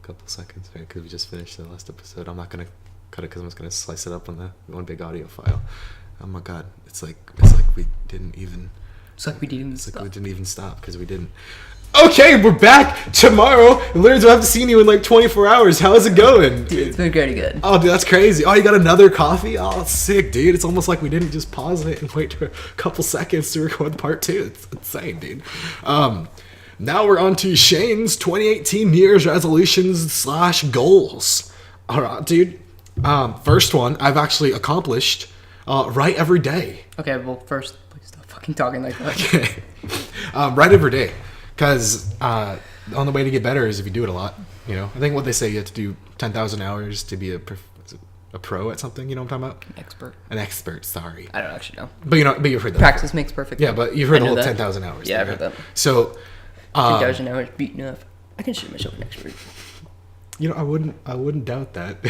couple seconds, right? Because we just finished the last episode. I'm not gonna cut it because I'm just gonna slice it up on the one big audio file. Oh my god, it's like we didn't even. It's like we didn't stop because we didn't. Okay, we're back tomorrow. Literally, I haven't seen you in like 24 hours. How's it going? Dude, it's been pretty good. Oh, dude, that's crazy. Oh, you got another coffee? Oh, sick, dude. It's almost like we didn't just pause it and wait for a couple seconds to record part 2. It's insane, dude. Now we're on to Shane's 2018 New Year's resolutions / goals. All right, dude. First one I've actually accomplished. Write every day. Okay, well, first, please stop fucking talking like that. Okay. Write every day. Because the only way to get better is if you do it a lot. You know, I think what they say, you have to do 10,000 hours to be a pro at something. You know what I'm talking about? An expert. Sorry. I don't actually know. But you've heard that. Practice makes perfect. Yeah, but you've heard the whole 10,000 hours. Yeah, I've heard that. So 10,000 hours beaten up. I consider myself an expert. You know, I wouldn't doubt that.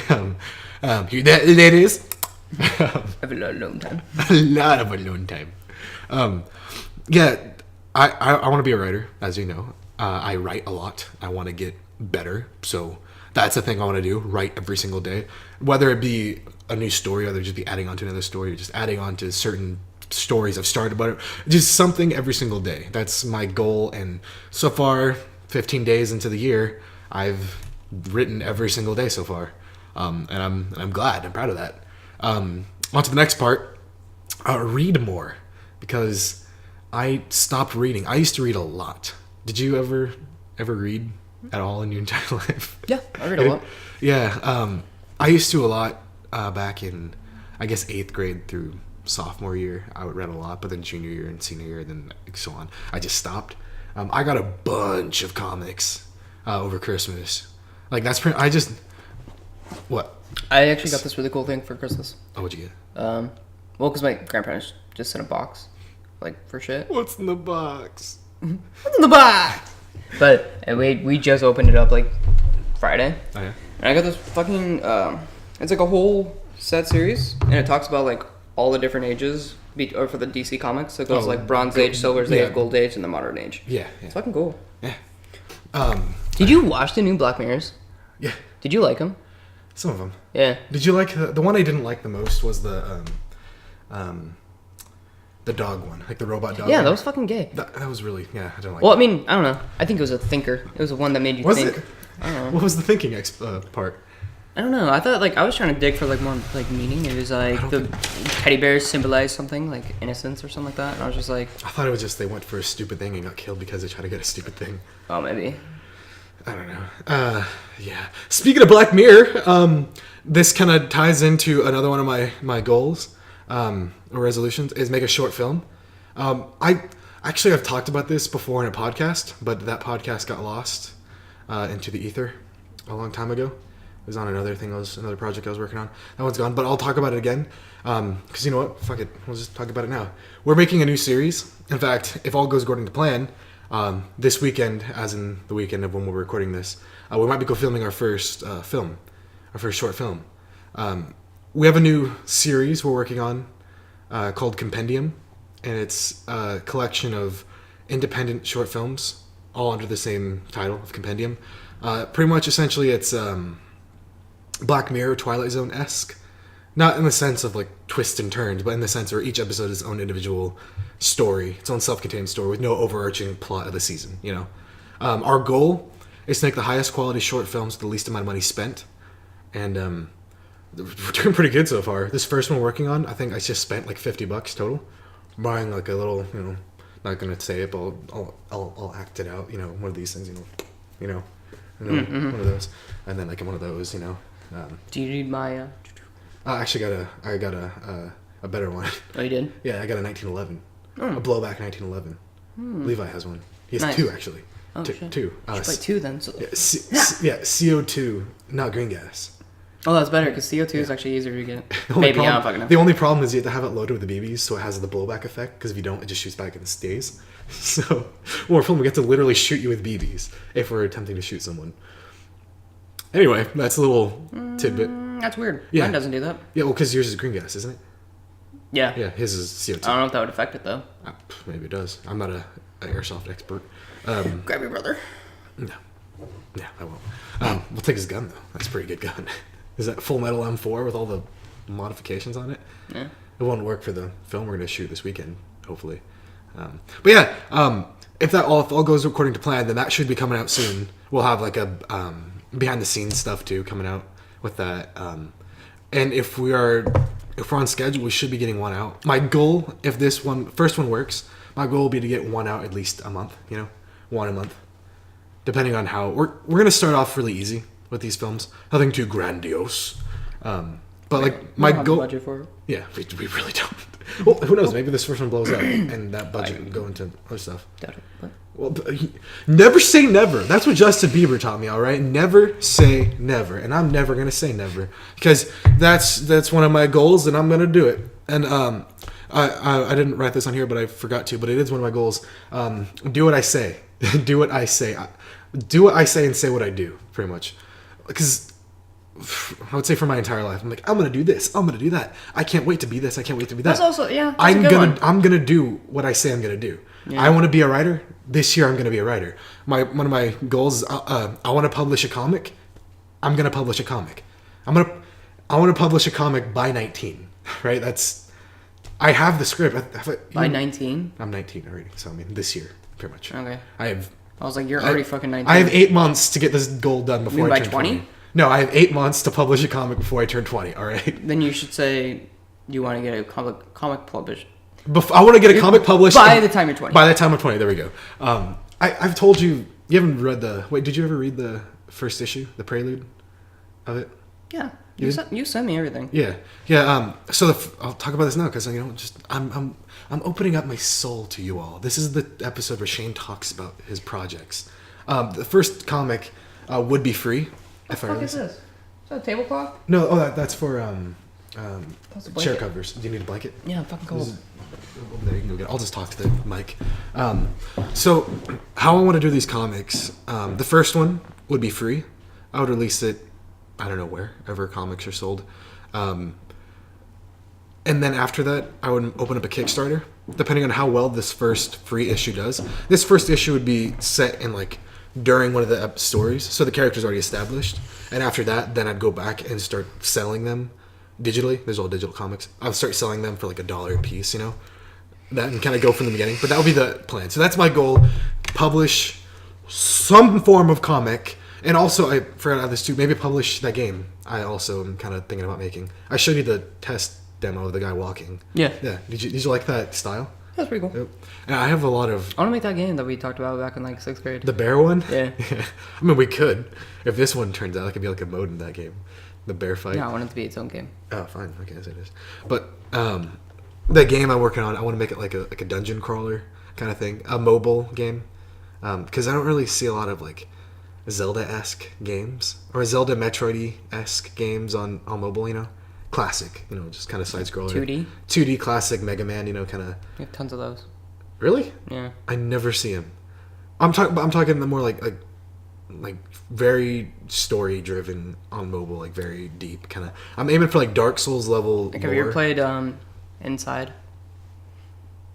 That is. I've a lot of alone time. A lot of alone time. Yeah. I want to be a writer, as you know. I write a lot. I want to get better. So that's the thing I want to do. Write every single day. Whether it be a new story, or just be adding on to another story, or just adding on to certain stories I've started. But just something every single day. That's my goal. And so far, 15 days into the year, I've written every single day so far. And I'm glad. I'm proud of that. On to the next part. Read more. Because I stopped reading. I used to read a lot. Did you ever read at all in your entire life? Yeah, I read a lot. Yeah, I used to a lot back in, I guess, 8th grade through sophomore year. I would read a lot, but then junior year and senior year, then so on. I just stopped. I got a bunch of comics over Christmas. Like that's pretty. What? I actually got this really cool thing for Christmas. Oh, what'd you get? Well, because my grandparents just sent a box. Like, for shit. What's in the box? What's in the box? But we just opened it up, like, Friday. Oh, yeah? And I got this fucking, it's like a whole set series. And it talks about, like, all the different ages or for the DC comics. So it goes, like, Bronze Age, Silver Age, Gold Age, and the Modern Age. Yeah. It's fucking cool. Yeah. Did you watch the new Black Mirrors? Yeah. Did you like them? Some of them. Yeah. Did you like the one I didn't like the most was the dog one, like the robot dog. Yeah, one. that was fucking gay. That was really, I didn't like. Well, I mean, I don't know. I think it was a thinker. It was the one that made you think. Was it? I don't know. What was the thinking part? I don't know. I thought, like, I was trying to dig for, like, more, like, meaning. It was, like, the teddy bears symbolize something, like, innocence or something like that. And I was just like... I thought it was just they went for a stupid thing and got killed because they tried to get a stupid thing. Oh, maybe. I don't know. Yeah. Speaking of Black Mirror, this kind of ties into another one of my goals, or resolutions, is make a short film. I've talked about this before in a podcast, but that podcast got lost into the ether a long time ago. It was on another project I was working on. That one's gone, but I'll talk about it again. Because you know what? Fuck it. We'll just talk about it now. We're making a new series. In fact, if all goes according to plan, this weekend, as in the weekend of when we're recording this, we might be filming our first short film. We have a new series we're working on called Compendium, and it's a collection of independent short films, all under the same title of Compendium. Pretty much, essentially, it's Black Mirror, Twilight Zone-esque. Not in the sense of, like, twists and turns, but in the sense where each episode is its own individual story, its own self-contained story with no overarching plot of the season, you know? Our goal is to make the highest quality short films with the least amount of money spent. And we're doing pretty good so far. This first one we're working on, I think I just spent, like, $50 total. Buying, like, a little, you know, not going to say it, but I'll act it out, you know, one of these things, one of those. And then, like, one of those, you know. Do you need my... I actually got a better one. Oh, you did? Yeah, I got a 1911. A blowback 1911. Levi has one. He has Nice. 2, actually. Oh, two. shit. Two. You should buy 2 then. So... Yeah, CO2, not green gas. Oh, that's better, because CO2 is actually easier to get. The only Maybe, I don't fucking know. The only problem is you have to have it loaded with the BBs, so it has the blowback effect, because if you don't, it just shoots back and stays. So, when we're filming, we have to literally shoot you with BBs if we're attempting to shoot someone. Anyway, that's a little tidbit. That's weird. Yeah. Mine doesn't do that. Yeah, well, because yours is green gas, isn't it? Yeah. Yeah, his is CO2. I don't know if that would affect it, though. Maybe it does. I'm not an airsoft expert. Grab your brother. No. Yeah, I won't. We'll take his gun though. That's a pretty good gun. Is that Full Metal M4 with all the modifications on it? Yeah. It won't work for the film we're gonna shoot this weekend, hopefully. But yeah, if all goes according to plan, then that should be coming out soon. We'll have like a behind the scenes stuff too coming out with that. And if we're on schedule, we should be getting one out. My goal, if this first one works, my goal will be to get one out at least a month. One a month, depending on how we're gonna start off really easy with these films. Nothing too grandiose. But like my goal. Budget for it. Yeah, we really don't. Well, who knows? Maybe this first one blows up and that budget can go into other stuff. Doubt it, but... Well, never say never. That's what Justin Bieber taught me. All right, never say never, and I'm never gonna say never because that's one of my goals, and I'm gonna do it. And I didn't write this on here, but I forgot to. But it is one of my goals. Do what I say. Do what I say. Do what I say and say what I do. Pretty much, because I would say for my entire life, I'm like, I'm gonna do this. I'm gonna do that. I can't wait to be this. I can't wait to be that. That's also I'm gonna do what I say I'm gonna do. Yeah. I want to be a writer. This year I'm gonna be a writer. One of my goals is I want to publish a comic. I'm gonna publish a comic. I want to publish a comic by 19. Right? I have the script. By 19? I'm 19 already. So I mean this year, pretty much. Okay. I was like, you're already fucking 19. I have 8 months to get this goal done before I turn 20. 20. No, I have 8 months to publish a comic before I turn 20. All right. Then you should say you want to get a comic published. I want to get a comic published by the time you're 20. By the time I'm 20, there we go. I've told you haven't read did you ever read the first issue, the prelude of it? Yeah, you sent me everything. Yeah. So I'll talk about this now because I'm opening up my soul to you all. This is the episode where Shane talks about his projects. The first comic would be free. What the fuck is this? Is that a tablecloth? No, that's for chair covers. Do you need a blanket? Yeah, fucking cold. There, you can go get it. I'll just talk to the mic. So how I want to do these comics, the first one would be free. I would release it, I don't know wherever comics are sold. And then after that, I would open up a Kickstarter, depending on how well this first free issue does. This first issue would be set in during one of the stories, so the character's already established. And after that, then I'd go back and start selling them digitally. There's all digital comics. I'll start selling them for $1 a piece, that and kind of go from the beginning. But that would be the plan. So that's my goal: publish some form of comic, and also I forgot about this too. Maybe publish that game. I also am kind of thinking about making. I showed you the test demo of the guy walking. Yeah. Did you like that style? That's pretty cool. Yep. And I have a lot of... I want to make that game that we talked about back in 6th grade. The bear one? Yeah. I mean, we could. If this one turns out, it could be a mode in that game. The bear fight. No, I want it to be its own game. Oh, fine. Okay, as it is. But the game I'm working on, I want to make it like a dungeon crawler kind of thing. A mobile game. Because I don't really see a lot of Zelda-esque games. Or Zelda Metroid-esque games on mobile, Classic, just kind of side-scroller. 2D? 2D classic Mega Man, kind of... You have tons of those. Really? Yeah. I never see them. I'm talking the more like very story-driven on mobile, very deep kind of... I'm aiming for Dark Souls level have you ever played Inside?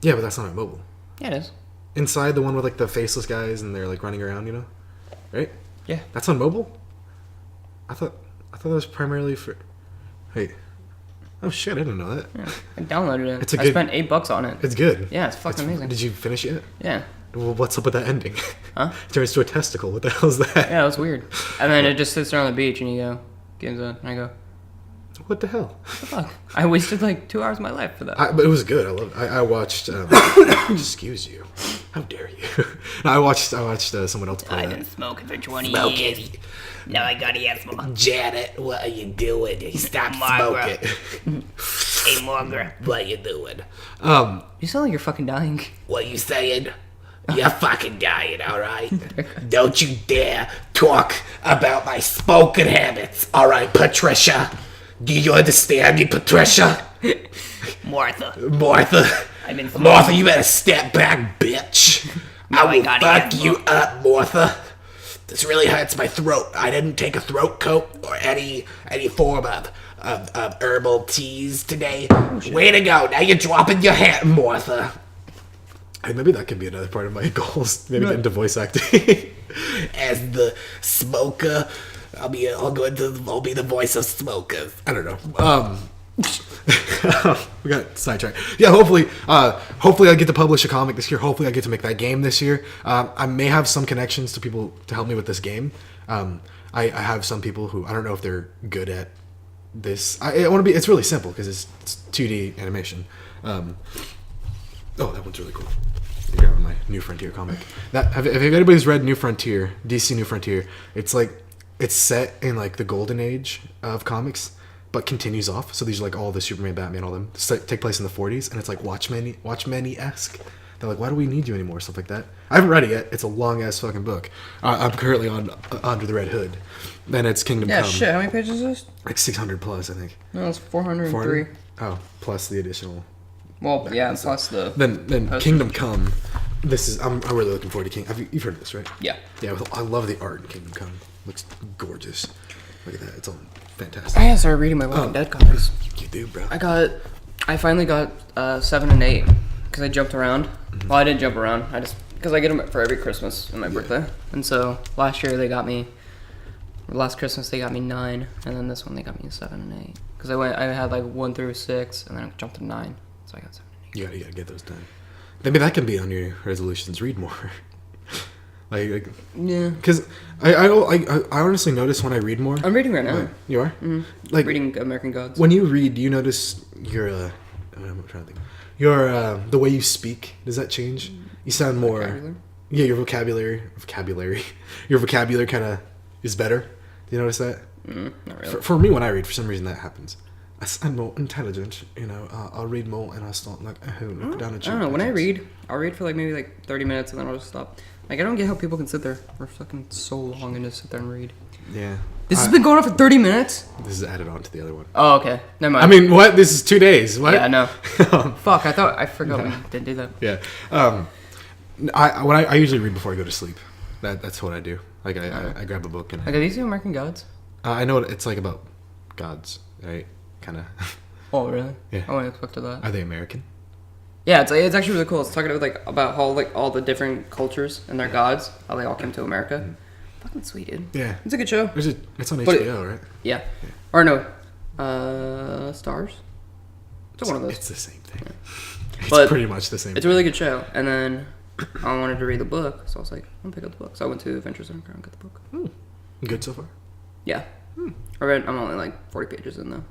Yeah, but that's not on mobile. Yeah, it is. Inside, the one with the faceless guys and they're running around, Right? Yeah. That's on mobile? I thought that was primarily for... Wait... Oh shit! I didn't know that. Yeah, I downloaded it. I spent $8 on it. It's good. Yeah, it's fucking amazing. Did you finish it? Yeah. Well, what's up with that ending? Huh? It turns to a testicle. What the hell is that? Yeah, it was weird. And then it just sits there on the beach, and you go, game's on. And I go, what the hell? What the fuck? I wasted 2 hours of my life for that. But it was good. I loved it. I watched. Excuse you. How dare you? No, I watched someone else play I that. didn't smoke it for 20 years. Now I gotta have some. Janet, what are you doing? Stop Margaret. smoking. Hey, Margaret. What you doing? You sound like you're fucking dying. What you saying? You're fucking dying, alright? Don't you dare talk about my smoking habits, alright, Patricia? Do you understand me, Patricia? Martha. I've been smoking. Martha, you better step back, bitch. I will fuck you up, Martha. This really hurts my throat. I didn't take a throat coat or any form of herbal teas today. Way to go. Now you're dropping your hat, Martha. Hey, maybe that could be another part of my goals. Maybe get into voice acting. As the smoker I'll be the voice of smokers. I don't know. We got sidetracked. Yeah, hopefully I get to publish a comic this year. Hopefully I get to make that game this year. I may have some connections to people to help me with this game. I have some people who I don't know if they're good at this. I want to be. It's really simple because it's 2D animation. Oh, that one's really cool. I'm grabbing my New Frontier comic. If anybody's read New Frontier, DC New Frontier, it's set in like the golden age of comics, but continues off. So these are like all the Superman, Batman, all them take place in the 40s, and it's like Watchmen-esque. They're like, why do we need you anymore? Stuff like that. I haven't read it yet. It's a long ass fucking book. I'm currently on Under the Red Hood. Then it's Kingdom Come. Yeah, shit. How many pages is this? Like 600 plus, I think. No, it's 403. 400? Oh, plus the additional. Well, yeah, and plus the. Then Kingdom Come. This is I'm really looking forward to You've heard of this, right? Yeah. Yeah, I love the art in Kingdom Come. Looks gorgeous. Look at that. It's all fantastic. I gotta start reading my Walking Dead comics. You do, bro. I finally got 7 and 8 because I jumped around. Well, I didn't jump around. Because I get them for every Christmas and my birthday. And so last Christmas they got me 9, and then this one they got me 7 and 8. Because I had like 1 through 6, and then I jumped to 9, so I got 7 and 8. You gotta get those done. Maybe that can be on your resolutions. Read more. like Yeah. Because I honestly notice when I read more. I'm reading right now. Like, you are? Mm-hmm. Like reading American Gods. When you read, do you notice your I'm trying to think. Your the way you speak, does that change? You sound more. Vocabulary? Yeah, your vocabulary. Your vocabulary kind of is better. Do you notice that? Not really. For me, when I read, for some reason that happens. I'm more intelligent, I'll read more and I'll start like, look down at you. I don't know. When I read, I'll read for like maybe like 30 minutes and then I'll just stop. Like, I don't get how people can sit there for fucking so long and just sit there and read. Yeah. This has been going on for 30 minutes? This is added on to the other one. Oh, okay. Never mind. I mean, what? This is 2 days. What? Yeah, I know. Fuck, I forgot we didn't do that. Yeah. I usually read before I go to sleep. That's what I do. Like, I grab a book and Like, are these American Gods? I know it's like about gods, right? Kind of. Oh, really? Yeah. I wouldn't expect that. Are they American? Yeah, it's actually really cool. It's talking about how like all the different cultures and their gods, how they all came to America. Fucking sweet, dude. Yeah. It's a good show. It's on HBO, right? Yeah. Or no, Stars. It's one of those. It's the same thing. Yeah. It's But pretty much the same. It's a really good show. And then I wanted to read the book, so I was like, I'm gonna pick up the book. So I went to Adventures in and got the book. Good so far. Yeah. I'm only like 40 pages in though.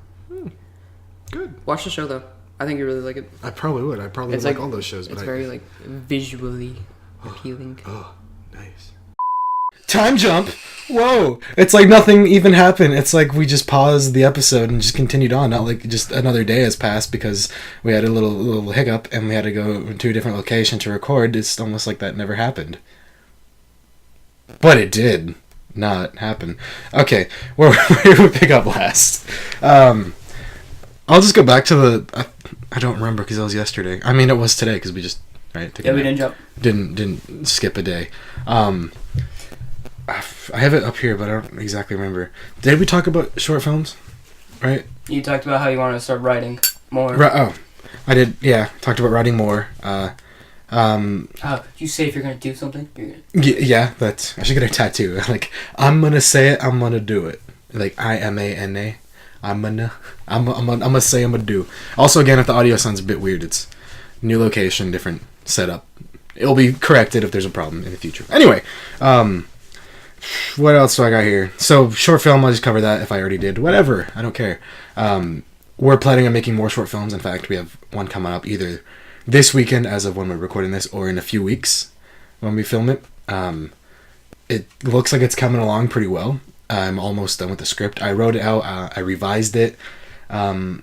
Good. Watch the show though. I think you really like it. I probably would. I probably would like all those shows. It's very like visually appealing. Oh, nice. Time jump. Whoa! It's like nothing even happened. It's like we just paused the episode and just continued on. Not like just another day has passed because we had a little hiccup and we had to go to a different location to record. It's almost like that never happened. But it did not happen. Okay, where did we pick up last? I'll just go back to the. I don't remember because that was yesterday. I mean, it was today because we just took Yeah, we didn't jump. Didn't skip a day. I have it up here, but I don't exactly remember. Did we talk about short films? Right. You talked about how you wanted to start writing more. Oh, I did. Yeah, talked about writing more. You say if you're gonna do something, you're gonna. Yeah, I should get a tattoo. Like, I'm gonna say it, I'm gonna do it. Like, IMANA. I'm gonna say I'm gonna do. Also, again, if the audio sounds a bit weird, it's new location, different setup. It'll be corrected if there's a problem in the future. Anyway, what else do I got here? So, short film, I'll just cover that if I already did. Whatever, I don't care. We're planning on making more short films. In fact, we have one coming up either this weekend, as of when we're recording this, or in a few weeks when we film it. It looks like it's coming along pretty well. I'm almost done with the script. I wrote it out. I revised it. I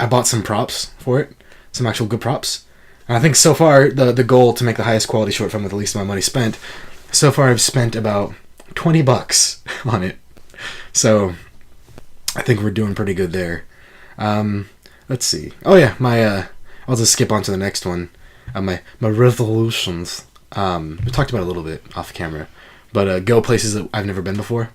bought some props for it. Some actual good props. And I think so far, the goal to make the highest quality short film with the least amount of money spent, so far I've spent about $20 on it. So I think we're doing pretty good there. Let's see. Oh yeah, I'll just skip on to the next one. My resolutions. We talked about it a little bit off camera. But go places that I've never been before.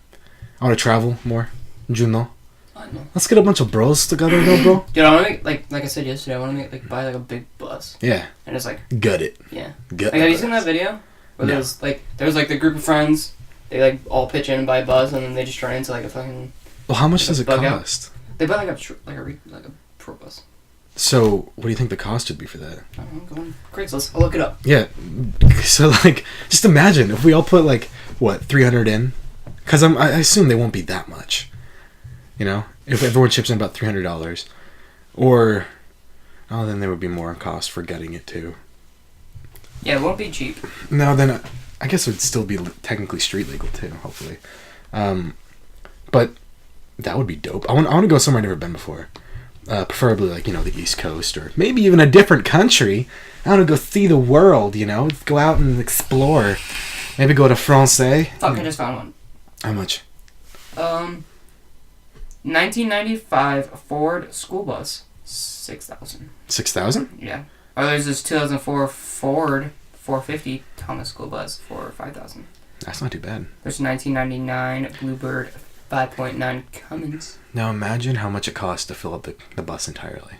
I want to travel more. Juno. I know. Let's get a bunch of bros together, though, bro. Dude, I want to make like I said yesterday. I want to buy like a big bus. Yeah. And it's like gut it. yeah. Gut. Like, have you seen that video? Where No. there's like the group of friends, They like all pitch in and buy a bus, and then they just turn into like a fucking. Well, how much does it bug out. cost? They buy like a tour bus. So, what do you think the cost would be for that? I don't know. Go on Craigslist. I'll look it up. Yeah. So, like, just imagine if we all put like what 300 in, because I assume they won't be that much. You know, if everyone chips in about $300, or then there would be more cost for getting it too. Yeah, it won't be cheap. No, then I guess it would still be technically street legal too. Hopefully, but that would be dope. I want to go somewhere I've never been before. Preferably like, you know, the East Coast or maybe even a different country. I want to go see the world, you know, go out and explore. Maybe go to France. Fuck, I just found one. How much? 1995 Ford school bus, $6,000. 6,000? Yeah. Or there's this 2004 Ford 450 Thomas school bus for $5,000. That's not too bad. There's 1999 Bluebird 5.9 Cummins. Now imagine how much it costs to fill up the bus entirely.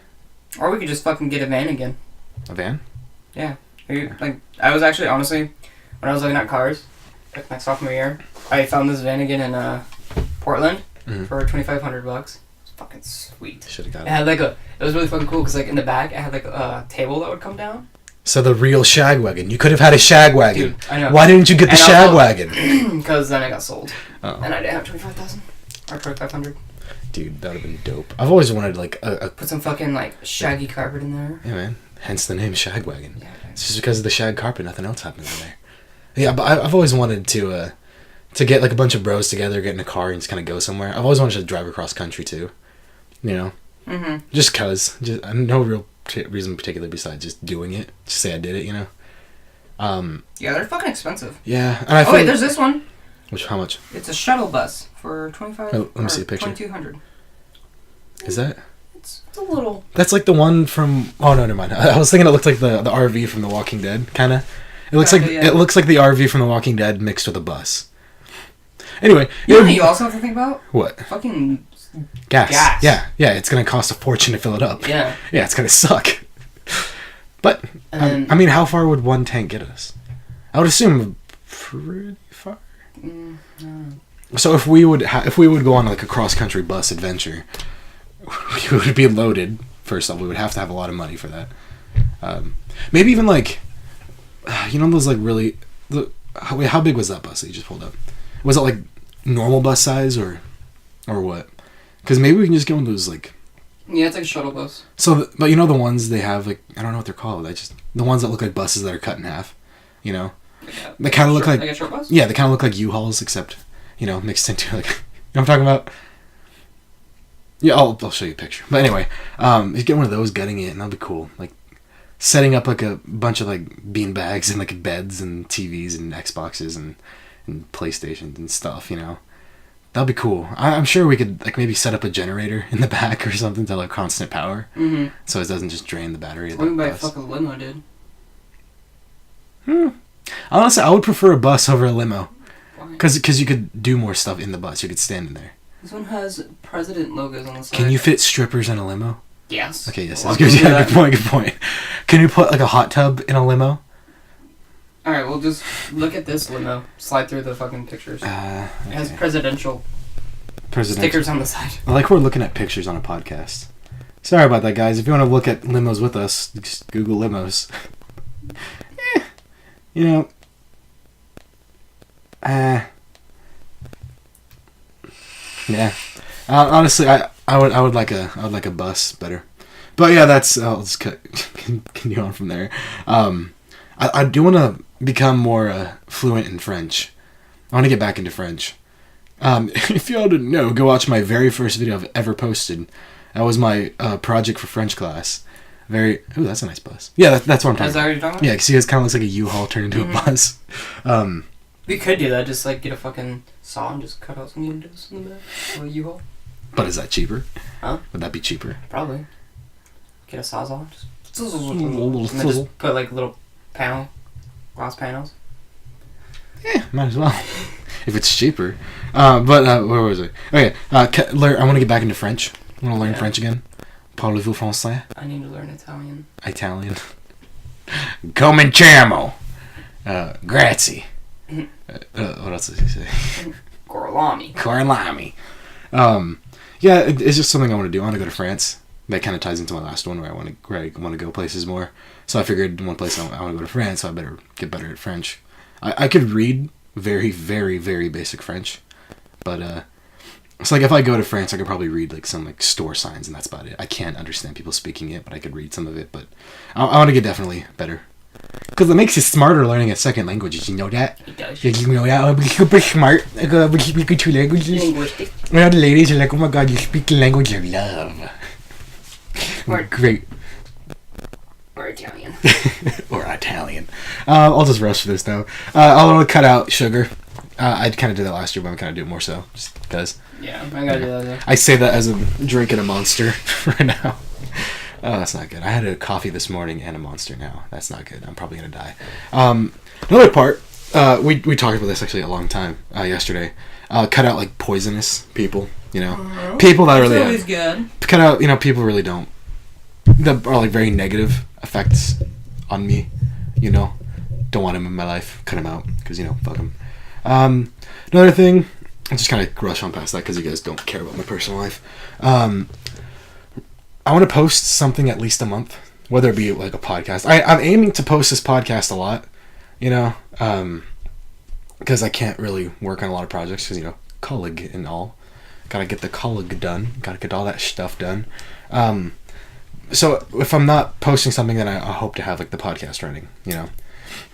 Or we could just fucking get a van again. A van? Yeah. Like, I was actually, honestly, when I was looking at cars, like my sophomore year, I found this van again in Portland for $2,500. It's fucking sweet. Should have got It had like it was really fucking cool because like in the back it had like a table that would come down. So the real shag wagon. You could have had a shag wagon. Dude, I know. Why didn't you get the shag wagon? Because then it got sold. Oh. And I didn't have 25,000 or 2,500. Dude, that would have been dope. I've always wanted like a Put some fucking like shaggy carpet in there. yeah, man. Hence the name shag wagon. Yeah. It's just because of the shag carpet. Nothing else happens in there. Yeah, but I've always wanted to get like a bunch of bros together, get in a car, and just kind of go somewhere. I've always wanted to drive across country too. You know, just cause, no real reason in particular besides just doing it. Just say I did it. You know. Yeah, they're fucking expensive. Yeah, and I feel wait, there's this one. Which, how much? It's a shuttle bus for 25. Oh, let me see a picture. 2,200. Is that? It's a little. That's like the one from. Oh no, never mind. I was thinking it looked like the RV from The Walking Dead, kind of. It looks like yeah. it looks like the RV from The Walking Dead mixed with a bus. Anyway, You know what you also have to think about? What? Fucking Gas. Gas. Yeah, it's gonna cost a fortune to fill it up. yeah. Yeah, it's gonna suck. But And I mean, how far would one tank get us? I would assume pretty far. No. So if we would go on like a cross country bus adventure, we would be loaded. First off, we would have to have a lot of money for that. Maybe even like, you know, those like really. How big was that bus that you just pulled up? Was it like normal bus size or what? Because maybe we can just get one of those like. Yeah, it's like a shuttle bus. So, but you know the ones they have like, I don't know what they're called. The ones that look like buses that are cut in half. You know, they kind of look like a short bus. Yeah, they kind of look like U-Hauls except, you know, mixed into like, you know what I'm talking about? Yeah, I'll show you a picture. But anyway, you get one of those, gutting it, and that'll be cool. Like setting up like a bunch of like bean bags and like beds and TVs and Xboxes and PlayStations and stuff. You know, that'll be cool. I'm sure we could like maybe set up a generator in the back or something to like constant power, so it doesn't just drain the battery. We can buy a fucking limo, dude. Honestly, I would prefer a bus over a limo. Why? Because you could do more stuff in the bus. You could stand in there. This one has president logos on the side. Can you fit strippers in a limo? Yes. Okay, yes. Well, That's good. Yeah, good point. Can you put like a hot tub in a limo? Alright, well just look at this limo. Slide through the fucking pictures. Okay. It has presidential stickers on the side. I like we're looking at pictures on a podcast. Sorry about that, guys. If you want to look at limos with us, just Google limos. You know, yeah. Honestly, I would like a bus better, but yeah, that's I'll just continue on from there. I do want to become more fluent in French. I want to get back into French. If y'all didn't know, go watch my very first video I've ever posted. That was my project for French class. Ooh, that's a nice bus. Yeah, that's what I'm talking Is that what you're talking about? Yeah, because it kind of looks like a U-Haul turned into a bus. We could do that, just like get a fucking saw and just cut out some windows in the back of a U-Haul. But is that cheaper? Huh? Would that be cheaper? Probably. Get a sawzall. And then just put like little glass panels. Yeah, might as well. If it's cheaper. But where was I? Okay, I want to get back into French. I want to learn French again. Parlez-vous français? I need to learn Italian. Italian. Cominciamo. Grazie. What else did he say? Gorlami. Corlami. Yeah, it's just something I want to do. I want to go to France. That kind of ties into my last one where I want to go places more. So I figured one place I want to go to France, so I better get better at French. I could read very, very, very basic French, but it's like if I go to France, I could probably read like some like store signs, and that's about it. I can't understand people speaking it, but I could read some of it. But I want to get definitely better. Because it makes you smarter learning a second language. Did you know that? It does. Did you know that? I'm super smart. We speak two languages. Linguistic. Now the ladies are like, oh my god, you speak the language of love. Or- Great. Or Italian. Or Italian. I'll just rush through this though. I'll want to cut out sugar. I kind of did that last year, but I'm kind of doing more so. Just because. Yeah, I gotta do that. Yeah. I say that as I'm drinking a Monster right now. Oh, that's not good. I had a coffee this morning and a Monster now. That's not good. I'm probably going to die. Another part, we talked about this actually a long time yesterday. Cut out, like, poisonous people, you know? People that really... always good. Cut out, you know, people really don't... That are, like, very negative effects on me, you know? Don't want them in my life. Cut them out, because, you know, fuck them. Another thing... I'll just kind of rush on past that, because you guys don't care about my personal life. I want to post something at least a month, whether it be like a podcast. I'm aiming to post this podcast a lot, you know, because I can't really work on a lot of projects because, you know, college and all. Gotta get the college done. Gotta get all that stuff done. So if I'm not posting something, then I hope to have like the podcast running, you know,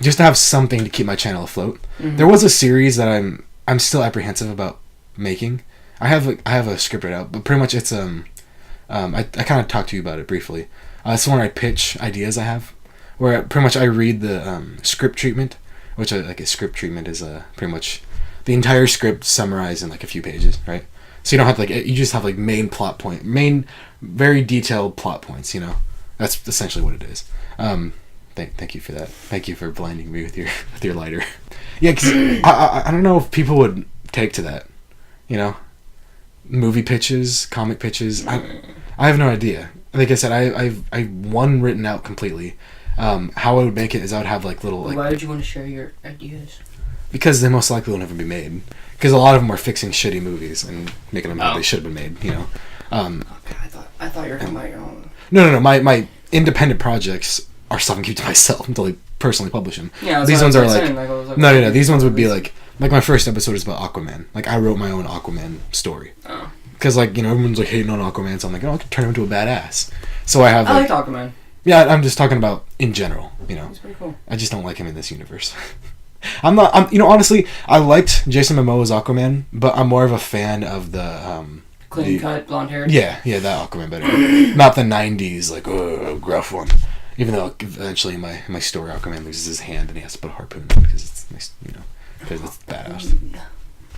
just to have something to keep my channel afloat. Mm-hmm. There was a series that I'm still apprehensive about making. I have a script right out, but pretty much it's I kind of talked to you about it briefly. It's one where I pitch ideas I have, where pretty much I read the script treatment, which like a script treatment is pretty much the entire script summarized in like a few pages, right? So you don't have to, like, you just have like main very detailed plot points, you know. That's essentially what it is. Thank you for that. Thank you for blinding me with your lighter. Yeah, because I don't know if people would take to that, you know. Movie pitches, comic pitches. I have no idea. Like I said, I one written out completely. How I would make it is I would have like little like. Why would you want to share your ideas? Because they most likely will never be made. Because a lot of them are fixing shitty movies and making them how they should have been made. You know. Okay, I thought you were talking about your own. No. My independent projects are stuff I keep to myself until I personally publish them. Yeah, these ones are like saying, no. These ones would be like my first episode is about Aquaman. Like I wrote my own Aquaman story. Oh. Because like, you know, everyone's like hating on Aquaman, so I'm like, oh, I can turn him into a badass. So I have. I like Aquaman. Yeah, I'm just talking about in general. You know. He's pretty cool. I just don't like him in this universe. You know, honestly, I liked Jason Momoa's Aquaman, but I'm more of a fan of the clean cut, blonde hair. Yeah, that Aquaman better. Not the '90s like gruff one. Even though eventually in my story, Aquaman loses his hand and he has to put a harpoon in because it's nice, you know, because it's badass.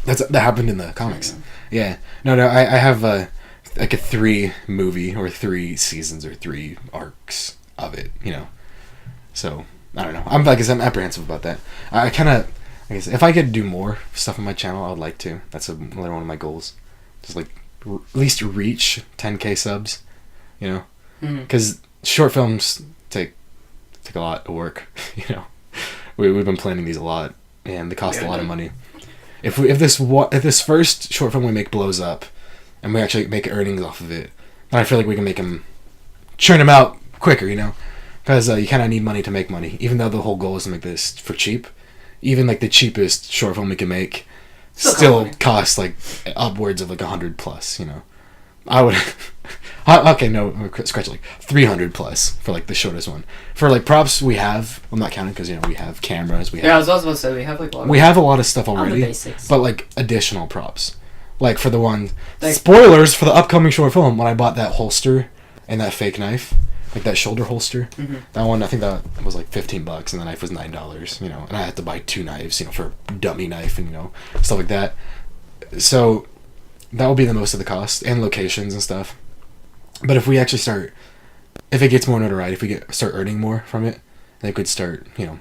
That happened in the comics. Yeah. No. I have like a 3 movie or 3 seasons or 3 arcs of it, you know. So I don't know. I'm apprehensive about that. I kind of, I guess, if I could do more stuff on my channel, I would like to. That's another one of my goals. Just like at least reach 10K subs, you know, because short films take a lot of work. You know, we've been planning these a lot, and they cost a lot of money. If this first short film we make blows up, and we actually make earnings off of it, then I feel like we can churn them out quicker, you know, because you kind of need money to make money. Even though the whole goal is to make this for cheap, even like the cheapest short film we can make still costs like upwards of like 100 plus, you know. I would okay, no, scratch it, like 300 plus for like the shortest one. For like props we have, I'm not counting because, you know, we have cameras, I was also about to say we have like a lot of stuff already, but like additional props. Like for the one like, spoilers for the upcoming short film, when I bought that holster and that fake knife, like that shoulder holster, that one, I think that was like $15 and the knife was $9, you know, and I had to buy 2 knives, you know, for a dummy knife and, you know, stuff like that. So that will be the most of the cost and locations and stuff. But if we actually if it gets more notoriety, if we start earning more from it, then we could start, you know,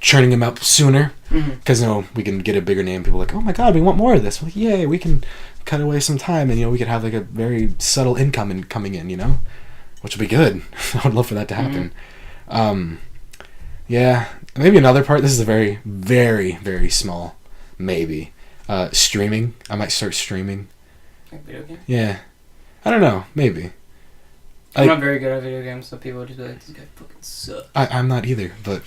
churning them out sooner. Because, you know, we can get a bigger name. People are like, oh my god, we want more of this. We're like, yay, we can cut away some time, and, you know, we could have like a very subtle income coming in, you know, which would be good. I would love for that to happen. Yeah, maybe another part. This is a very, very, very small maybe. Streaming. I might start streaming. Like video games? Yeah. I don't know. Maybe. I'm not very good at video games, so people would just be like, this guy fucking sucks. I'm not either, but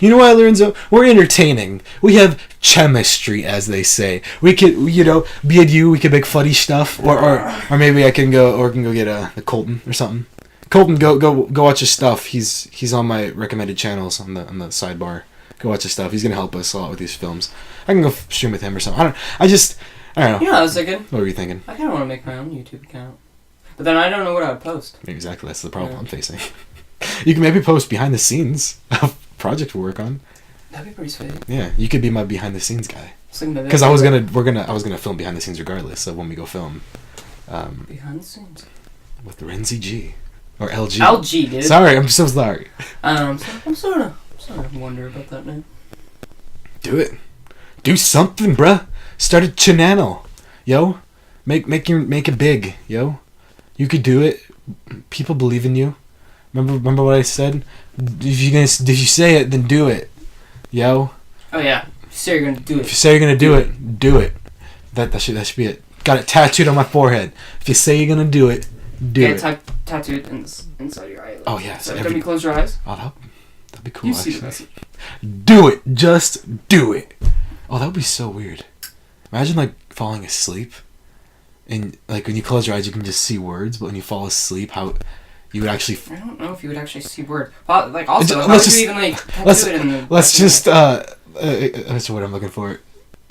you know what I learned? So we're entertaining. We have chemistry, as they say. We could, you know, me and you, we could make funny stuff, or maybe I can go get a Colton or something. Colton, go watch his stuff. He's on my recommended channels on the sidebar. Go watch his stuff. He's gonna help us a lot with these films. I can go stream with him or something. I don't know. You know, I was thinking. What were you thinking? I kind of want to make my own YouTube account, but then I don't know what I would post. Exactly, that's the problem I'm facing. You can maybe post behind the scenes of project we work on. That'd be pretty sweet. Yeah, you could be my behind the scenes guy. Because I was gonna film behind the scenes regardless of when we go film. Behind the scenes. With Renzi G or LG. LG, dude. Sorry, I'm so sorry. I'm sort of wonder about that now. Do it. Do something, bruh. Start a channel, yo. Make it big, yo. You could do it. People believe in you. Remember what I said? If you say it, then do it, yo. Oh yeah. If you say you're gonna do it. If you say you're gonna do it, do it. That should be it. Got it tattooed on my forehead. If you say you're gonna do it, do it. Tattooed inside your eyelid. Oh yeah. So can you close your eyes? Oh, that'd be cool. You see actually. the message. Do it. Just do it. Oh, that would be so weird. Imagine like falling asleep, and like when you close your eyes, you can just see words, but when you fall asleep, how you would actually. I don't know if you would actually see words. Well, like also, how let's would just, you even like tattoo let's, it in the? let's just that's what I'm looking for.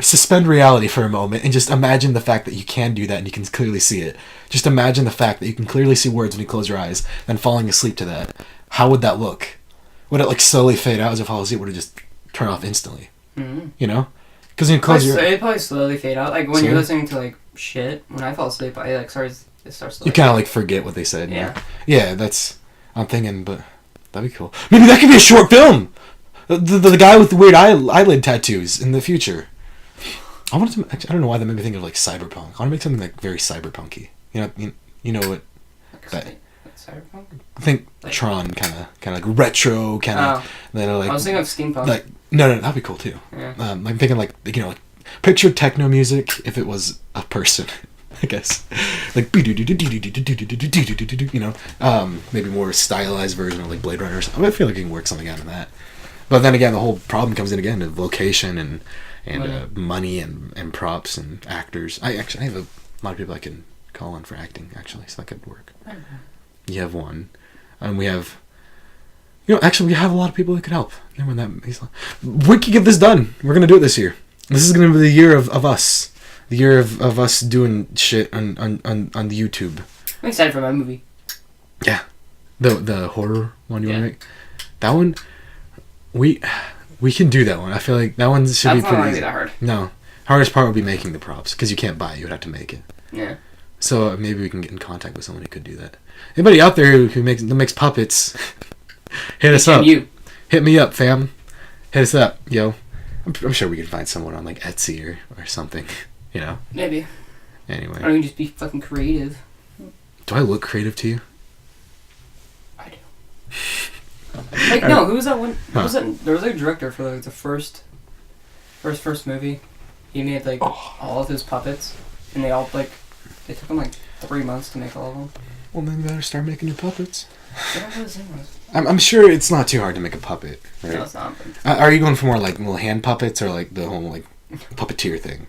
Suspend reality for a moment and just imagine the fact that you can do that and you can clearly see it. Just imagine the fact that you can clearly see words when you close your eyes, then falling asleep to that. How would that look? Would it like slowly fade out as you fall asleep? Would it just turn off instantly? Mm-hmm. You know? Because when you close your eyes, it probably slowly fade out. Like when you're listening to like shit. When I fall asleep, it starts. You kind of like forget what they said. Yeah. Yeah, that's. I'm thinking, but that'd be cool. Maybe that could be a short film. The guy with the weird eyelid tattoos in the future. I wanted to. I don't know why that made me think of like cyberpunk. I want to make something like very cyberpunky. You know what? Like cyberpunk. I think like, Tron kind of like retro kind of. Like I was thinking of steampunk. Like no, that'd be cool too. Yeah. I'm thinking like like picture techno music if it was a person. I guess like maybe more stylized version of like Blade Runner or something. I feel like you can work something out of that. But then again, the whole problem comes in again of location and money and props and actors. I have a lot of people I can call on for acting actually, so that could work. You have one, and we have. Actually, we have a lot of people that could help. We can get this done. We're gonna do it this year. This is gonna be the year of us. The year of us doing shit on the YouTube. I'm excited for my movie. Yeah, the horror one you want to make. That one, we can do that one. I feel like that one should be pretty easy. That's not that hard. No, hardest part would be making the props because you can't buy it. You would have to make it. Yeah. So maybe we can get in contact with someone who could do that. Anybody out there who makes puppets, hit us up. Hit me up, fam. Hit us up, yo. I'm sure we can find someone on like Etsy or something. Maybe. Anyway. Or you can just be fucking creative. Do I look creative to you? I do. Like no, who was that one? Who was that? There was like a director for like the first movie. He made like all of his puppets, and they took him like 3 months to make all of them. Well, then you better start making your puppets. I don't know what his name was. I'm sure it's not too hard to make a puppet. Right? No, it's not. Are you going for more like little hand puppets or like the whole like puppeteer thing?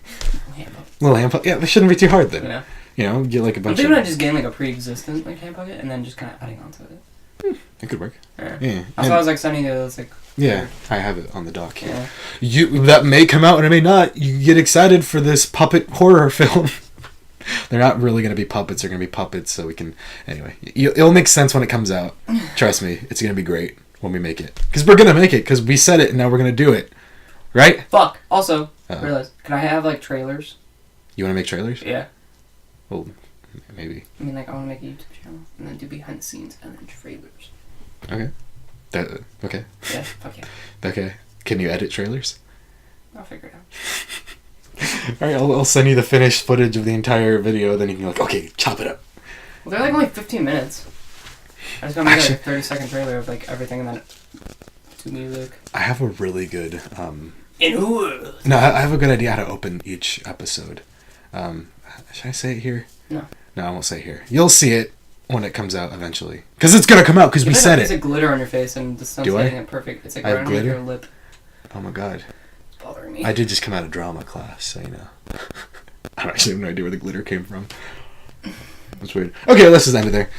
Little hand puppet. Yeah, that shouldn't be too hard then. Yeah. Get like a bunch. I'm thinking of just getting like a pre-existent like hand puppet and then just kind of adding onto it. It could work. Yeah. That's why I was like sending you those like. Yeah, I have it on the dock here. Yeah. That may come out and it may not. You get excited for this puppet horror film. They're not really going to be puppets. They're going to be puppets, so we can... Anyway, it'll make sense when it comes out. Trust me, it's going to be great when we make it. Because we're going to make it, because we said it, and now we're going to do it. Right? Fuck. Also, realize, can I have, like, trailers? You want to make trailers? Yeah. Well, maybe. I mean, like, I want to make a YouTube channel, and then do behind the scenes, and then trailers. Okay. Okay. Yeah, fuck yeah. Okay. Can you edit trailers? I'll figure it out. Alright, I'll send you the finished footage of the entire video, then you can be like, okay, chop it up. Well, they're like only 15 minutes. I just gotta make like a 30-second trailer of like everything and then to music. I have a really good. In a world. No, I have a good idea how to open each episode. Should I say it here? No. No, I won't say it here. You'll see it when it comes out eventually. Because it's going to come out because we said It's it. like glitter on your face and the sun's Do I? hitting it perfect. It's like I have right under glitter? your lip. Oh my god. It's bothering me. I did just come out of drama class, so you know. I don't actually have no idea where the glitter came from. That's weird. Okay, let's just end it there.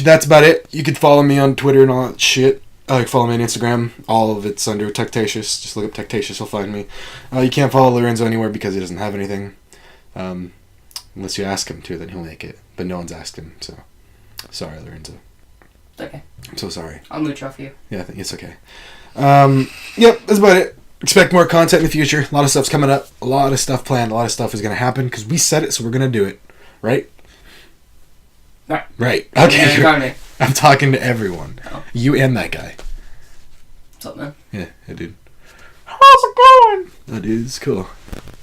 That's about it. You could follow me on Twitter and all that shit. Follow me on Instagram. All of it's under Techtatious. Just look up Techtatious, you'll find me. You can't follow Lorenzo anywhere because he doesn't have anything. Unless you ask him to, then he'll make it. But no one's asked him, so... Sorry, Lorenzo. It's okay. I'm so sorry. I'll mooch off you. Yeah, I think it's okay. Yep, that's about it. Expect more content in the future. A lot of stuff's coming up. A lot of stuff planned. A lot of stuff is going to happen because we said it, so we're going to do it. Right? Right. Right. Yeah, Okay. you're me. I'm talking to everyone. Oh. You and that guy. What's up, man? Yeah, dude. How's it going? Oh, dude, it's cool.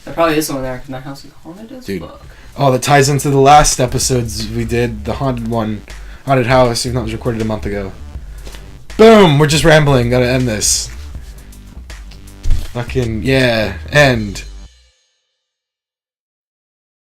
There probably is someone there because my house is haunted as Dude. fuck. Oh, that ties into the last episodes we did. The haunted one. Haunted house, even though it was recorded a month ago. Boom! We're just rambling. Gotta end this. Fucking, yeah. End.